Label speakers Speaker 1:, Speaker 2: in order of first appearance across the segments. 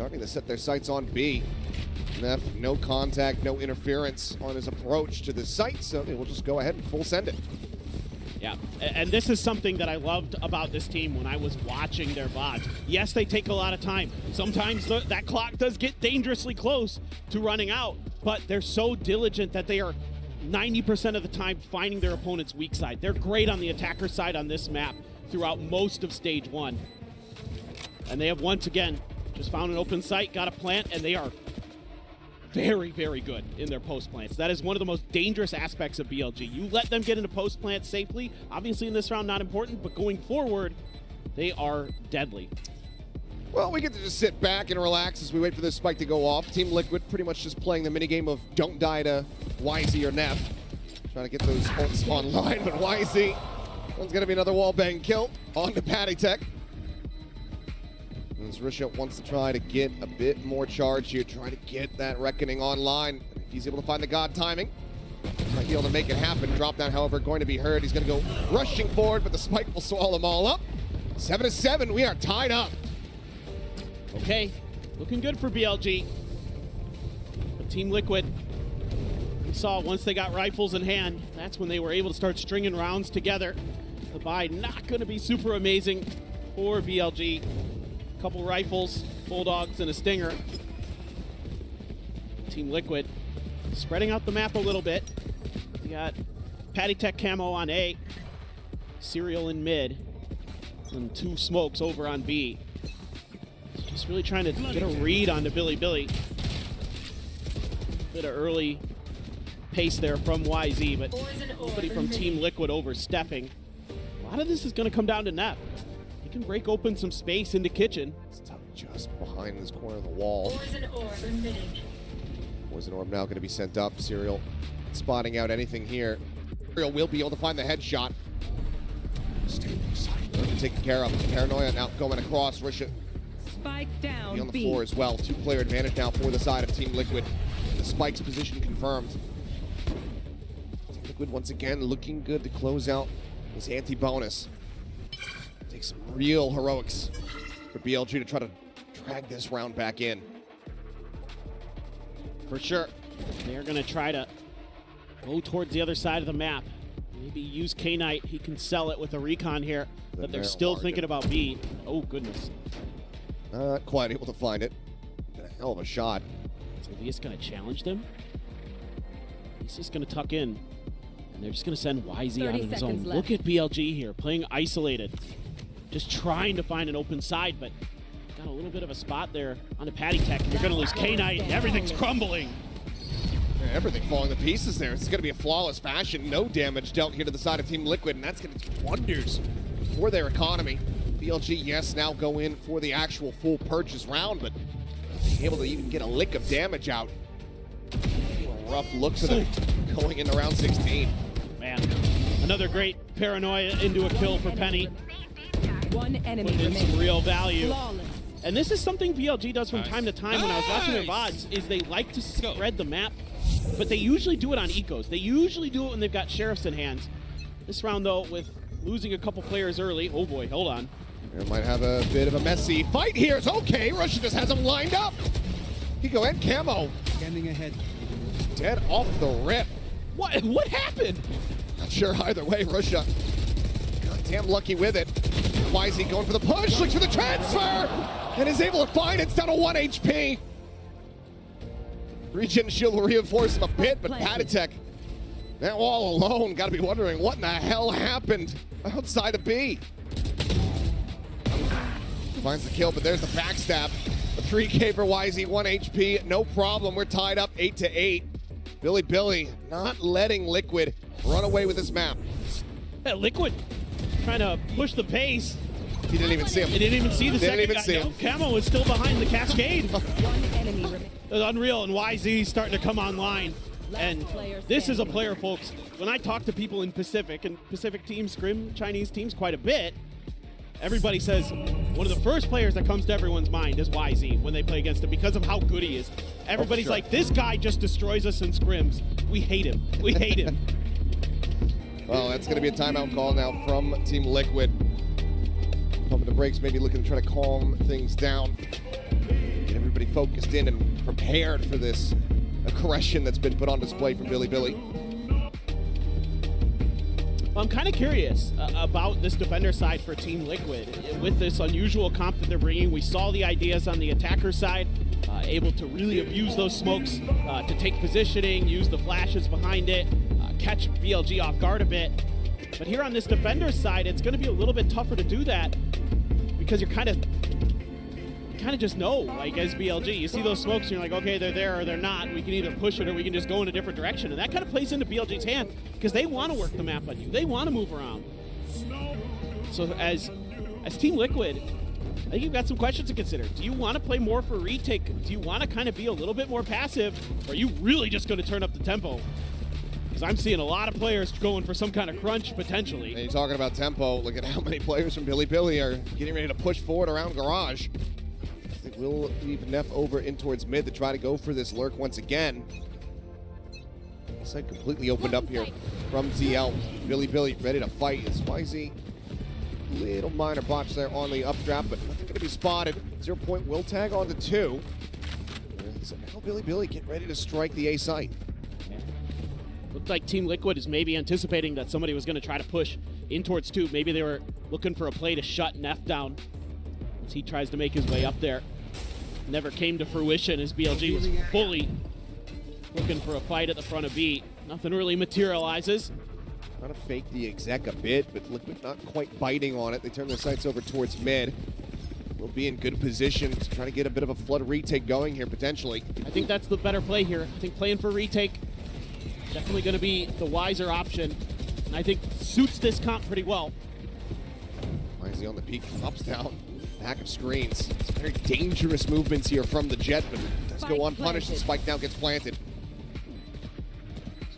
Speaker 1: starting to set their sights on B. Neff, no contact, no interference on his approach to the site, so they will just go ahead and full send it.
Speaker 2: Yeah, and this is something that I loved about this team when I was watching their VODs. Yes, they take a lot of time. Sometimes that clock does get dangerously close to running out, but they're so diligent that they are 90% of the time finding their opponent's weak side. They're great on the attacker side on this map throughout most of stage 1. And they have once again just found an open site, got a plant, and they are very, very good in their post plants. That is one of the most dangerous aspects of BLG. You let them get into post plants safely. Obviously in this round, not important, but going forward, they are deadly.
Speaker 1: Well, we get to just sit back and relax as we wait for this spike to go off. Team Liquid pretty much just playing the minigame of don't die to YZ or Neff. Trying to get those ults online, but YZ, one's going to be another wallbang kill on to Patty Tech. As Risha wants to try to get a bit more charge here, try to get that Reckoning online. If he's able to find the God timing, might be able to make it happen. Drop down, however, going to be heard. He's going to go rushing forward, but the spike will swallow them all up. 7-7, we are tied up.
Speaker 2: Okay, looking good for BLG. But Team Liquid, we saw once they got rifles in hand, that's when they were able to start stringing rounds together. The buy not going to be super amazing for BLG. Couple rifles, bulldogs, and a stinger. Team Liquid spreading out the map a little bit. We got Patty Tech camo on A, Serial in mid, and 2 smokes over on B. Just really trying to get a read on the Billy. Bit of early pace there from YZ, but nobody from Team Liquid overstepping. A lot of this is going to come down to Neff. He can break open some space into kitchen.
Speaker 1: It's tough just behind this corner of the wall. Poison orb now going to be sent up. Serial spotting out anything here. Serial will be able to find the headshot. Taken care of. Paranoia now going across. Risha
Speaker 3: Spike down
Speaker 1: on the floor as well. 2-player advantage now for the side of Team Liquid. The Spike's position confirmed. Team Liquid once again looking good to close out this anti-bonus. Take some real heroics for BLG to try to drag this round back in.
Speaker 2: For sure. They're going to try to go towards the other side of the map. Maybe use K-Knight. He can sell it with a recon here, but they're still thinking about B. Oh, goodness.
Speaker 1: Not quite able to find it. A hell of a shot.
Speaker 2: So he's going to challenge them. He's just going to tuck in. And they're just going to send YZ out of the zone.
Speaker 3: Left.
Speaker 2: Look at BLG here, playing isolated. Just trying to find an open side, but got a little bit of a spot there on the Patty Tech. You're going to lose K-Knight, and everything's crumbling.
Speaker 1: Yeah, everything falling to pieces there. It's going to be a flawless fashion. No damage dealt here to the side of Team Liquid, and that's going to do wonders for their economy. BLG, yes, now go in for the actual full purchase round, but able to even get a lick of damage out. A rough look for them going into round 16.
Speaker 2: Man, another great paranoia into a kill for Penny.
Speaker 3: One enemy
Speaker 2: Putting in some
Speaker 3: remaining.
Speaker 2: real value.
Speaker 3: Flawless.
Speaker 2: And this is something BLG does from time to time when I was watching their VODs, is they like to spread the map, but they usually do it on ecos. They usually do it when they've got sheriffs in hands. This round, though, with losing a couple players early, oh boy, hold on.
Speaker 1: They might have a bit of a messy fight here. It's okay. Russia just has him lined up. Hiko and Camo.
Speaker 4: Scanning ahead.
Speaker 1: Dead off the rip.
Speaker 2: What happened?
Speaker 1: Not sure either way. Russia goddamn lucky with it. YZ going for the push. Looks for the transfer. And is able to find it. It's down to 1 HP. Regen shield will reinforce him a bit, but Patatek now all alone. Got to be wondering what in the hell happened outside of B. Finds the kill, but there's the backstab. A 3K for YZ, 1 HP, no problem. We're tied up 8-8. Billy not letting Liquid run away with this map.
Speaker 2: Yeah, Liquid trying to push the pace.
Speaker 1: He didn't even see him.
Speaker 2: He didn't even see the
Speaker 1: Didn't
Speaker 2: second
Speaker 1: even
Speaker 2: guy.
Speaker 1: see him.
Speaker 2: No, Camo is still behind the cascade.
Speaker 3: One enemy remaining.
Speaker 2: It was unreal, and YZ starting to come online. And this is a player, folks. When I talk to people in Pacific, and Pacific teams scrim Chinese teams quite a bit, everybody says one of the first players that comes to everyone's mind is YZ when they play against him because of how good he is. Everybody's like, this guy just destroys us in scrims. We hate him. We hate him.
Speaker 1: Well, that's going to be a timeout call now from Team Liquid. Pumping the brakes, maybe looking to try to calm things down. Get everybody everybody focused in and prepared for this aggression that's been put on display from Billy.
Speaker 2: I'm kind of curious about this defender side for Team Liquid. With this unusual comp that they're bringing, we saw the ideas on the attacker side, able to really abuse those smokes to take positioning, use the flashes behind it, catch BLG off guard a bit. But here on this defender side, it's going to be a little bit tougher to do that because you kind of just know, like as BLG, you see those smokes and you're like, okay, they're there or they're not. We can either push it or we can just go in a different direction. And that kind of plays into BLG's hand because they want to work the map on you. They want to move around. So as Team Liquid, I think you've got some questions to consider. Do you want to play more for retake? Do you want to kind of be a little bit more passive? Or are you really just going to turn up the tempo? Because I'm seeing a lot of players going for some kind of crunch potentially.
Speaker 1: And you're talking about tempo. Look at how many players from Billy are getting ready to push forward around Garage. I think we'll leave Neff over in towards mid to try to go for this lurk once again. Side completely opened up here from ZL. Billy ready to fight. Is YZ little minor botch there on the updraft, but nothing going to be spotted. 0 point will tag on to 2. So now Billy getting ready to strike the A site.
Speaker 2: Looked like Team Liquid is maybe anticipating that somebody was going to try to push in towards 2. Maybe they were looking for a play to shut Neff down as he tries to make his way up there. Never came to fruition as BLG was fully looking for a fight at the front of B. Nothing really materializes.
Speaker 1: Trying to fake the exec a bit, but Liquid not quite biting on it. They turn their sights over towards mid. We'll be in good position to try to get a bit of a flood retake going here potentially.
Speaker 2: I think that's the better play here. I think playing for retake definitely going to be the wiser option, and I think suits this comp pretty well.
Speaker 1: YZ on the peak, drops down, back of screens. It's very dangerous movements here from the Jet, but it does go unpunished. The spike now gets planted.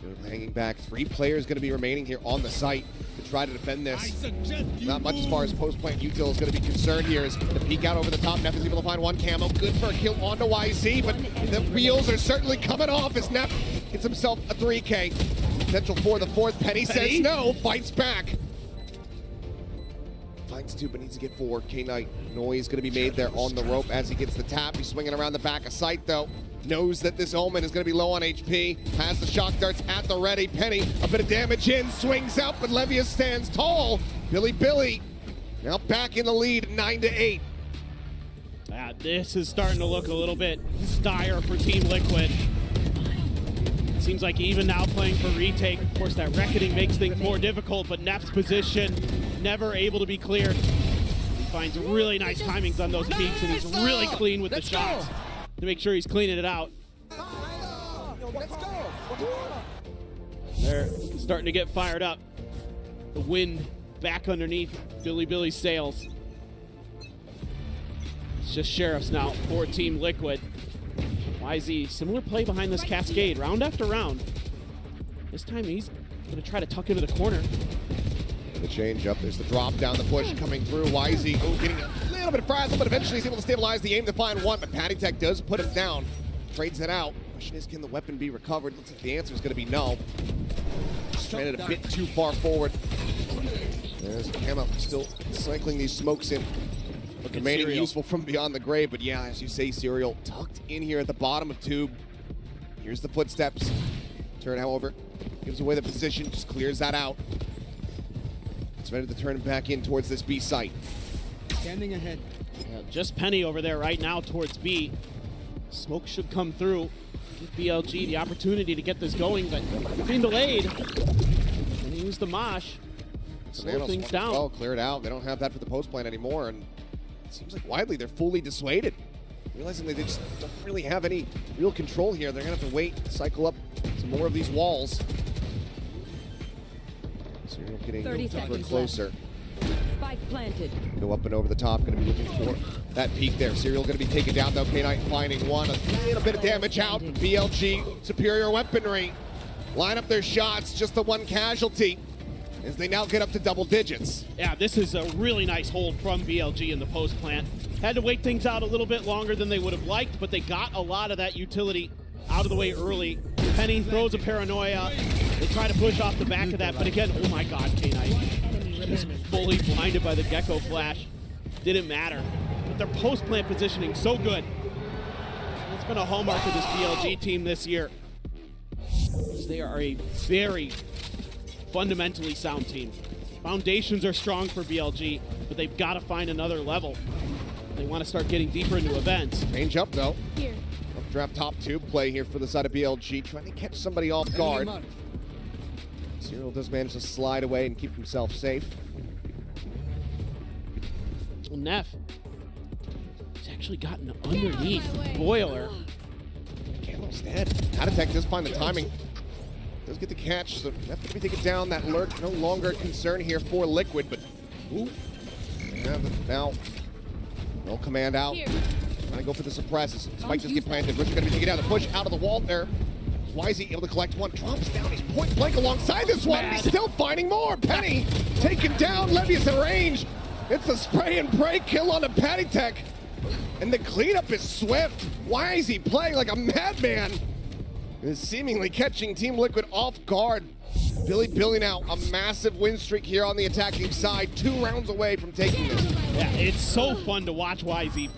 Speaker 1: So hanging back, 3 players going to be remaining here on the site to try to defend this. Not much as far as post-plant util is going to be concerned here. As the peek out over the top, Neff is able to find 1 camo. Good for a kill onto YZ, but the wheels are certainly coming off as Neff gets himself a 3K. Potential for the 4th. Penny says no, fights back. Finds 2, but needs to get 4. K-Knight noise going to be made there on the rope as he gets the tap. He's swinging around the back of sight though. Knows that this Omen is going to be low on HP. Has the shock darts at the ready. Penny, a bit of damage in, swings out, but Levius stands tall. Billy now back in the lead, 9-8.
Speaker 2: This is starting to look a little bit dire for Team Liquid. Seems like even now playing for retake, of course that reckoning makes things more difficult, but Neff's position never able to be cleared. He finds really nice timings on those peaks, and he's really clean with the shots to make sure he's cleaning it out. They're starting to get fired up. The wind back underneath Billy's sails. It's just Sheriffs now for Team Liquid. YZ, similar play behind this cascade, round after round. This time he's going to try to tuck into the corner.
Speaker 1: The change up, there's the drop down, the push coming through. YZ getting a little bit frazzled, but eventually he's able to stabilize the aim to find 1, but Patty Tech does put him down. Trades it out. Question is, can the weapon be recovered? Looks like the answer is going to be no. Stranded a bit too far forward. There's Camo still cycling these smokes in. But remaining useful from beyond the grave, but yeah, as you say, Serial tucked in here at the bottom of Tube. Here's the footsteps. Turn, however, gives away the position, just clears that out. It's ready to turn back in towards this B site.
Speaker 4: Standing ahead.
Speaker 2: Yeah, just Penny over there right now towards B. Smoke should come through. Give BLG the opportunity to get this going, but being delayed. And use the mosh. Slow things down.
Speaker 1: Well, cleared out. They don't have that for the post plan anymore, and it seems like widely they're fully dissuaded. Realizing they just don't really have any real control here. They're gonna have to wait, cycle up some more of these walls. So you're getting ever closer.
Speaker 3: Spike planted.
Speaker 1: Go up and over the top, gonna be looking for that peak there. Serial gonna be taken down though. K-Knight finding 1, a little bit of damage out. BLG, superior weaponry. Line up their shots, just the 1 casualty, as they now get up to double digits.
Speaker 2: Yeah, this is a really nice hold from BLG in the post plant. Had to wait things out a little bit longer than they would have liked, but they got a lot of that utility out of the way early. Penny throws a paranoia. They try to push off the back of that, but again, oh my god, K-Knight just fully blinded by the Gecko flash. Didn't matter. But their post plant positioning so good. It's been a hallmark of this BLG team this year. They are a very fundamentally sound team. Foundations are strong for BLG, but they've got to find another level. They want to start getting deeper into events.
Speaker 1: Range up though.
Speaker 3: Here.
Speaker 1: Draft top 2 play here for the side of BLG, trying to catch somebody off guard. Cyril does manage to slide away and keep himself safe.
Speaker 2: Well, Neff, he's actually gotten underneath Boiler.
Speaker 1: Camel's dead. Attack does find the timing. Does get the catch, so Neff going to be taken down. That lurk no longer a concern here for Liquid, but ooh. Yeah, but now no command out.
Speaker 3: Here.
Speaker 1: Trying to go for the suppresses. Spike just get planted. Richard going to be taken down. The push out of the wall there. Why is he able to collect one? Drops down. He's point blank alongside this one. He's still finding more. Penny taken down. Levy's in range. It's a spray and pray kill on the Patty Tech. And the cleanup is swift. Why is he playing like a madman? Is seemingly catching Team Liquid off guard. Billy now a massive win streak here on the attacking side. 2 rounds away from taking this.
Speaker 2: Yeah, it's so fun to watch YZ